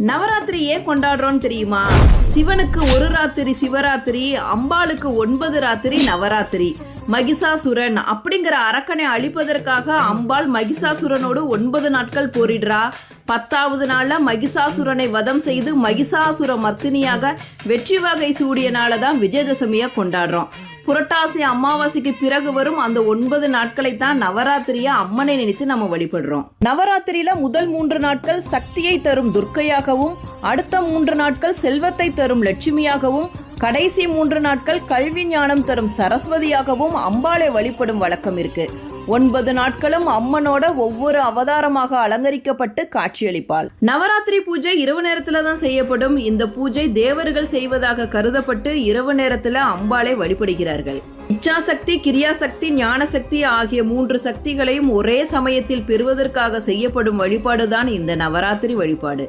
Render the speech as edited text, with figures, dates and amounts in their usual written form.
நவராத்திரி ஏன் கொண்டாடுறோம் தெரியுமா? சிவனுக்கு ஒரு ராத்திரி சிவராத்திரி, அம்பாளுக்கு 9 ராத்திரி நவராத்திரி. மகிஷாசுரன் அப்படிங்கிற அரக்கனை அழிப்பதற்காக அம்பாள் மகிஷாசுரனோடு 9 நாட்கள் போரிடுறா. 10வது நாள்ல மகிஷாசுரனை வதம் செய்து மகிஷாசுர மர்த்தினியாக வெற்றி வகை சூடிய நாளதான் விஜயதசமியா கொண்டாடுறோம். புரட்டாசி அமாவாசைக்கு பிறகு வரும் அந்த 9 நாட்களை தான் நவராத்திரியா அம்மனை நினைத்து நம்ம வழிபடுறோம். நவராத்திரியில முதல் 3 நாட்கள் சக்தியை தரும் துர்க்கையாகவும், அடுத்த 3 நாட்கள் செல்வத்தை தரும் லட்சுமியாகவும், கடைசி 3 நாட்கள் கல்வி ஞானம் தரும் சரஸ்வதியாகவும் அம்பாளை வழிபடும் வழக்கம் இருக்கு. 9 நாட்களும் அம்மனோட ஒவ்வொரு அவதாரமாக அலங்கரிக்கப்பட்டு காட்சியளிப்பாள். நவராத்திரி பூஜை இரவு நேரத்துல தான் செய்யப்படும். இந்த பூஜை தேவர்கள் செய்வதாக கருதப்பட்டு இரவு நேரத்துல அம்பாளை வழிபடுகிறார்கள். இச்சாசக்தி, கிரியாசக்தி, ஞானசக்தி ஆகிய 3 சக்திகளையும் ஒரே சமயத்தில் பெறுவதற்காக செய்யப்படும் வழிபாடுதான் இந்த நவராத்திரி வழிபாடு.